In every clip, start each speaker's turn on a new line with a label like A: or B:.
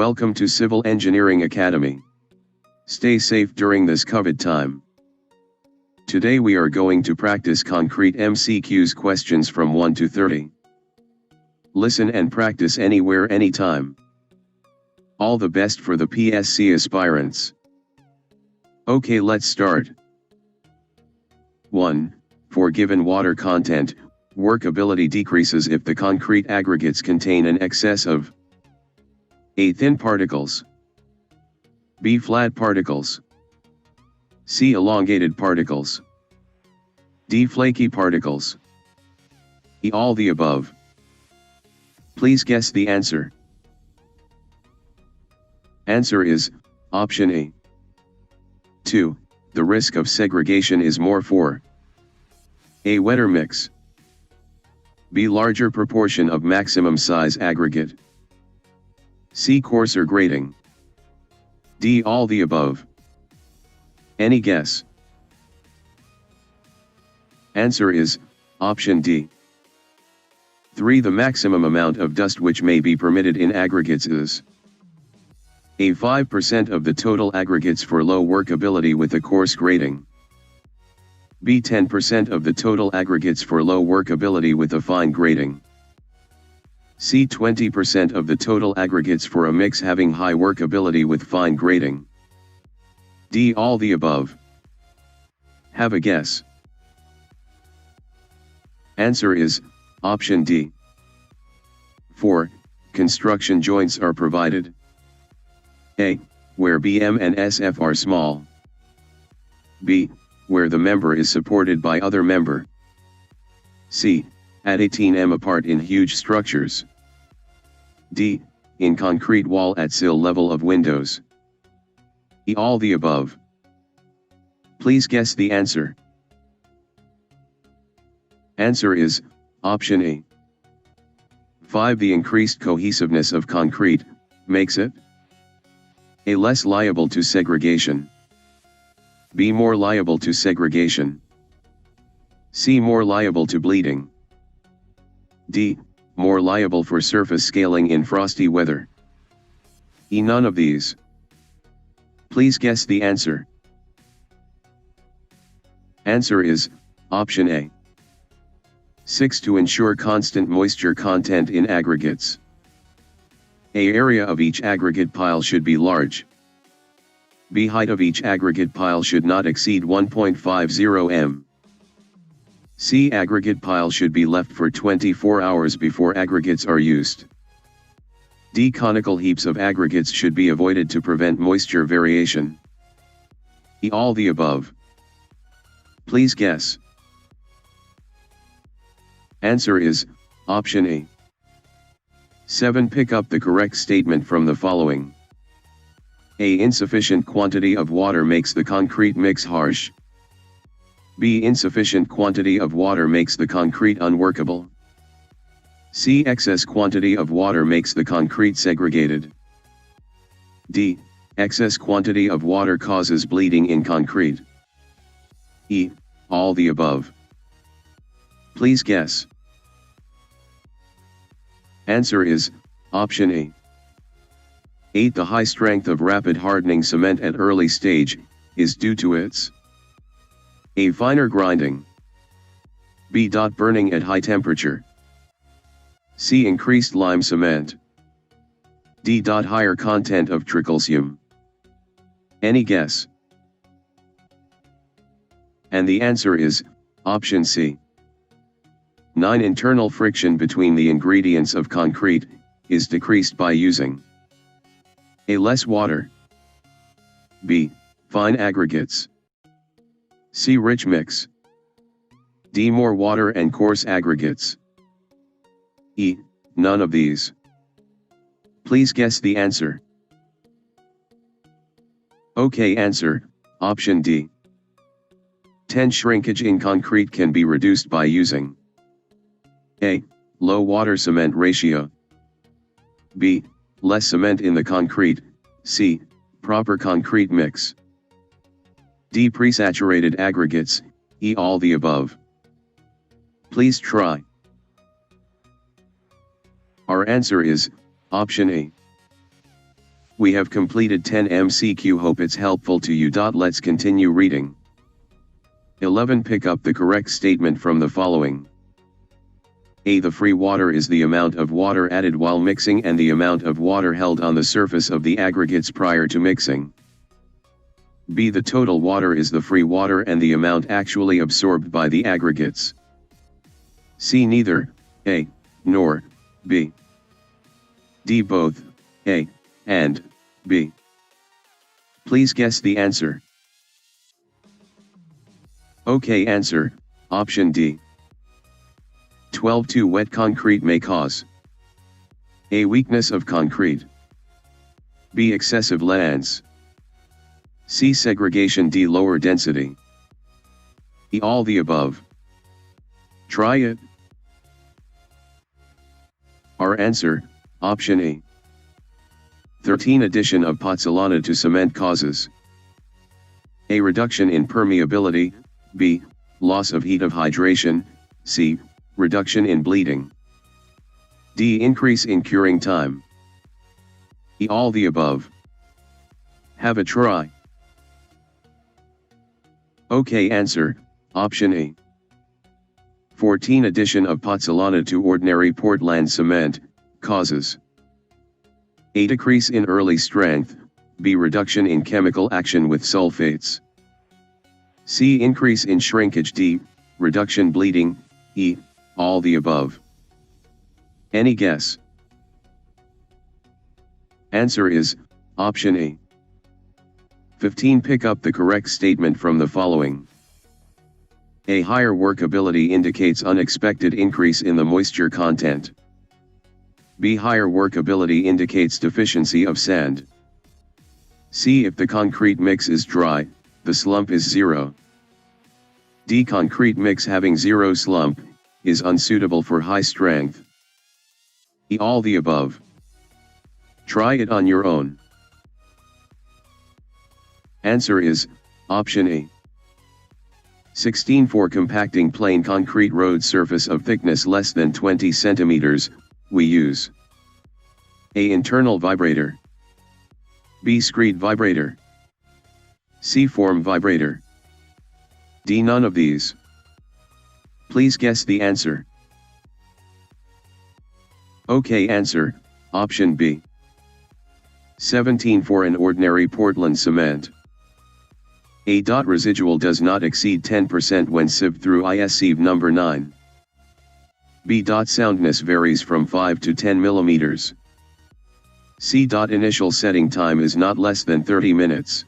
A: Welcome to Civil Engineering Academy. Stay safe during this COVID time. Today we are going to practice concrete MCQs questions from 1 to 30. Listen and practice anywhere, anytime. All the best for the PSC aspirants. Okay, let's start. 1. For given water content, workability decreases if the concrete aggregates contain an excess of A. Thin particles, B. Flat particles, C. Elongated particles, D. Flaky particles, E. All the above. Please guess the answer. Answer is option A. 2. The risk of segregation is more for A. Wetter mix, B. Larger proportion of maximum size aggregate, C. Coarser grading, D. All the above. Any guess? Answer is option D. 3. The maximum amount of dust which may be permitted in aggregates is A. 5% of the total aggregates for low workability with a coarse grading, B. 10% of the total aggregates for low workability with a fine grading, C. 20% of the total aggregates for a mix having high workability with fine grading, D. All the above. Have a guess. Answer is option D. 4. Construction joints are provided A. Where BM and SF are small, B. Where the member is supported by other member, C. At 18 m apart in huge structures, D. In concrete wall at sill level of windows, E. All the above. Please guess the answer. Answer is option A. 5. The increased cohesiveness of concrete makes it A. Less liable to segregation, B. More liable to segregation, C. More liable to bleeding, D. More liable for surface scaling in frosty weather, E. None of these. Please guess the answer. Answer is option A. 6. To ensure constant moisture content in aggregates, A. Area of each aggregate pile should be large, B. Height of each aggregate pile should not exceed 1.50 m, C. Aggregate pile should be left for 24 hours before aggregates are used, D. Conical heaps of aggregates should be avoided to prevent moisture variation, E. All the above. Please guess. Answer is option A. 7. Pick up the correct statement from the following. A. Insufficient quantity of water makes the concrete mix harsh, B. Insufficient quantity of water makes the concrete unworkable, C. Excess quantity of water makes the concrete segregated, D. Excess quantity of water causes bleeding in concrete, E. All the above. Please guess. Answer is option A. 8. The high strength of rapid hardening cement at early stage is due to its A. Finer grinding, B. Burning at high temperature, C. Increased lime cement, D. Higher content of tricalcium. Any guess? And the answer is option C. 9. Internal friction between the ingredients of concrete is decreased by using A. Less water, B. Fine aggregates, C. Rich mix, D. More water and coarse aggregates, E. None of these. Please guess the answer. Okay, answer option D. 10. Shrinkage in concrete can be reduced by using A. Low water cement ratio, B. Less cement in the concrete, C. Proper concrete mix, D. Presaturated aggregates, E. All the above. Please try. Our answer is option A. We have completed 10 MCQ. Hope it's helpful to you. Let's continue reading. 11. Pick up the correct statement from the following. A. The free water is the amount of water added while mixing and the amount of water held on the surface of the aggregates prior to mixing. B. The total water is the free water and the amount actually absorbed by the aggregates. C. Neither A nor B. D. Both A and B. Please guess the answer. Okay, answer, option D. 12. Too wet concrete may cause A. Weakness of concrete, B. Excessive alleins, C. Segregation, D. Lower density, E. All the above. Try it. Our answer, option A. 13. Addition of pozzolana to cement causes A. Reduction in permeability, B. Loss of heat of hydration, C. Reduction in bleeding, D. Increase in curing time, E. All the above. Have a try. Okay, answer, option A. 14. Addition of pozzolana to ordinary Portland cement causes A. Decrease in early strength, B. Reduction in chemical action with sulfates, C. Increase in shrinkage, D. Reduction bleeding, E. All the above. Any guess? Answer is, option A. 15. Pick up the correct statement from the following. A. Higher workability indicates unexpected increase in the moisture content. B. Higher workability indicates deficiency of sand. C. If the concrete mix is dry, the slump is 0. D. Concrete mix having 0 slump is unsuitable for high strength. E. All the above. Try it on your own. Answer is, option A. 16. For compacting plain concrete road surface of thickness less than 20 centimeters, we use A. Internal vibrator, B. Screed vibrator, C. Form vibrator, D. None of these. Please guess the answer. Okay, answer, option B. 17. For an ordinary Portland cement, A. Residual does not exceed 10% when sieved through sieve number 9. B. Soundness varies from 5 to 10 millimeters. C. Initial setting time is not less than 30 minutes.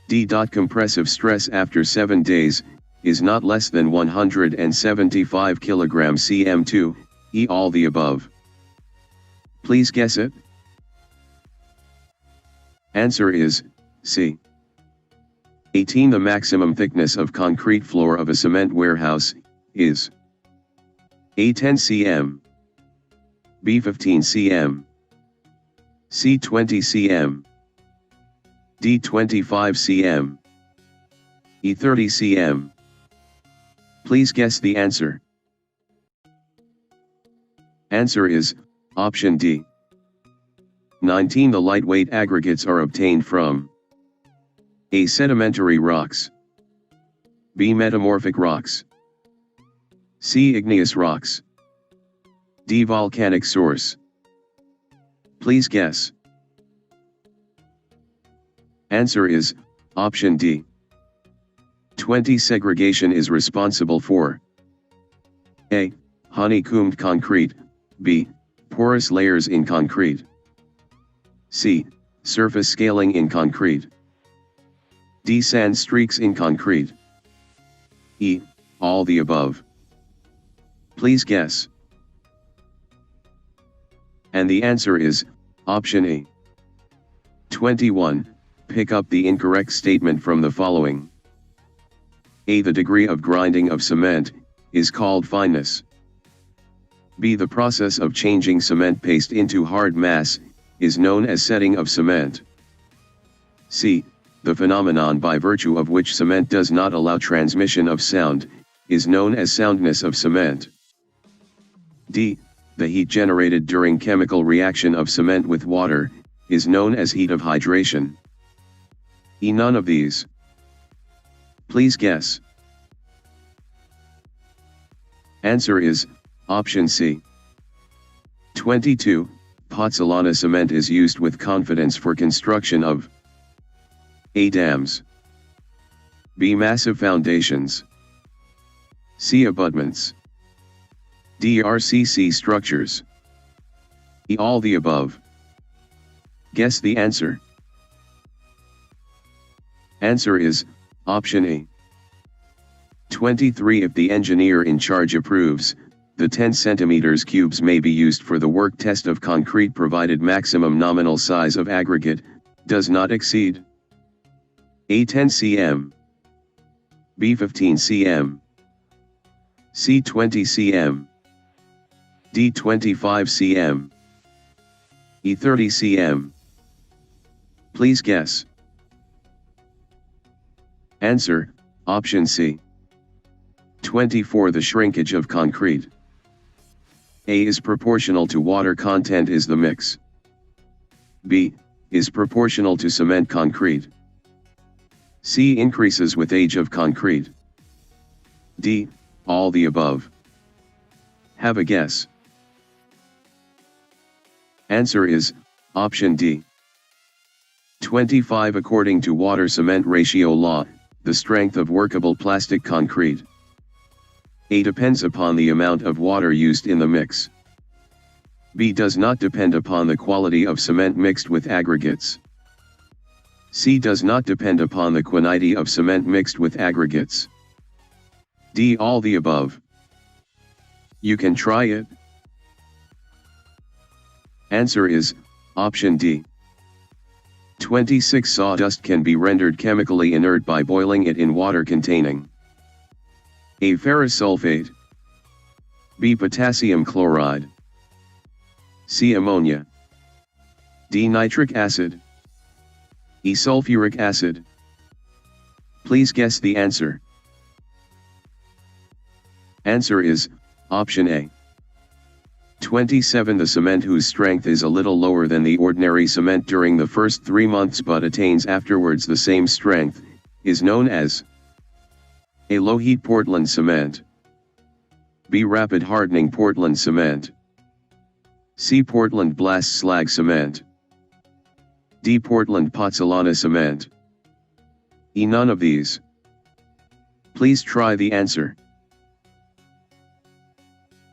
A: D. Compressive stress after 7 days is not less than 175 kilograms cm2, E. All the above. Please guess it. Answer is, C. 18. The maximum thickness of concrete floor of a cement warehouse is A. 10 cm, B. 15 cm, C. 20 cm, D. 25 cm, E. 30 cm. Please guess the answer. Answer is, option D. 19. The lightweight aggregates are obtained from A. Sedimentary rocks, B. Metamorphic rocks, C. Igneous rocks, D. Volcanic source. Please guess. Answer is, option D. 20. Segregation is responsible for A. Honeycombed concrete, B. Porous layers in concrete, C. Surface scaling in concrete, D. Sand streaks in concrete, E. All the above. Please guess. And the answer is, option A. 21. Pick up the incorrect statement from the following. A. The degree of grinding of cement is called fineness. B. The process of changing cement paste into hard mass is known as setting of cement. C. The phenomenon by virtue of which cement does not allow transmission of sound is known as soundness of cement. D. The heat generated during chemical reaction of cement with water is known as heat of hydration? E. None of these. Please guess. Answer is option C. 22. Pozzolana cement is used with confidence for construction of A. Dams, B. Massive foundations, C. Abutments, D. RCC structures, E. All the above. Guess the answer. Answer is option A. 23. If the engineer in charge approves, the 10 cm cubes may be used for the work test of concrete provided maximum nominal size of aggregate does not exceed A. 10 cm, B. 15 cm, C. 20 cm, D. 25 cm, E. 30 cm. Please guess. Answer, option C. 24. The shrinkage of concrete. A is proportional to water content is the mix. B is proportional to cement concrete. C increases with age of concrete. D, all the above. Have a guess. Answer is option D. 25. According to water-cement ratio law, the strength of workable plastic concrete A depends upon the amount of water used in the mix. B does not depend upon the quality of cement mixed with aggregates. C does not depend upon the quantity of cement mixed with aggregates. D all the above. You can try it. Answer is option D. 26. Sawdust can be rendered chemically inert by boiling it in water containing A. ferrous sulfate, B. potassium chloride, C. ammonia, D. nitric acid, E. sulfuric acid. Please guess the answer. Answer is option A. 27. The cement whose strength is a little lower than the ordinary cement during the first 3 months but attains afterwards the same strength, is known as A. low-heat Portland cement, B. rapid hardening Portland cement, C. Portland blast slag cement, D. Portland pozzolana cement. E. none of these. Please try the answer.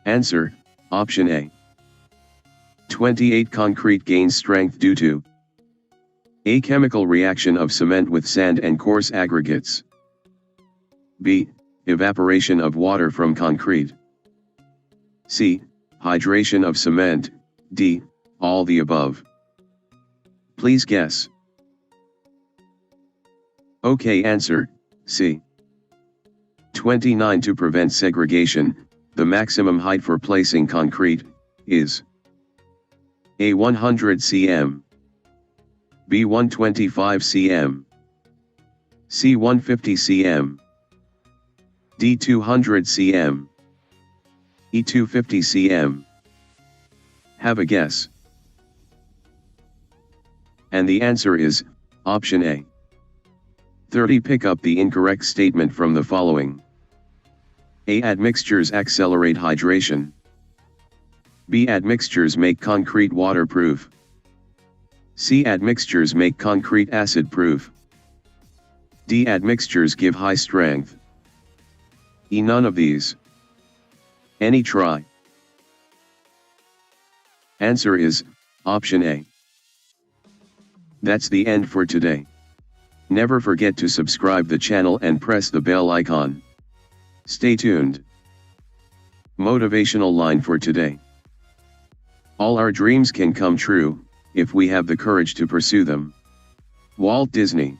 A: Answer, option A. 28. Concrete gains strength due to A. chemical reaction of cement with sand and coarse aggregates, B. evaporation of water from concrete, C. hydration of cement, D. all the above. Please guess. Okay, answer, C. 29. To prevent segregation, the maximum height for placing concrete is A. 100 cm, B. 125 cm, C. 150 cm, D. 200 cm, E. 250 cm. Have a guess. And the answer is option A. 30. Pick up the incorrect statement from the following. A. Admixtures accelerate hydration. B. Admixtures make concrete waterproof. C. Admixtures make concrete acid-proof. D. Admixtures give high strength. E. none of these. Any try. Answer is option A. That's the end for today. Never forget to subscribe the channel and press the bell icon. Stay tuned. Motivational line for today. All our dreams can come true, if we have the courage to pursue them. Walt Disney.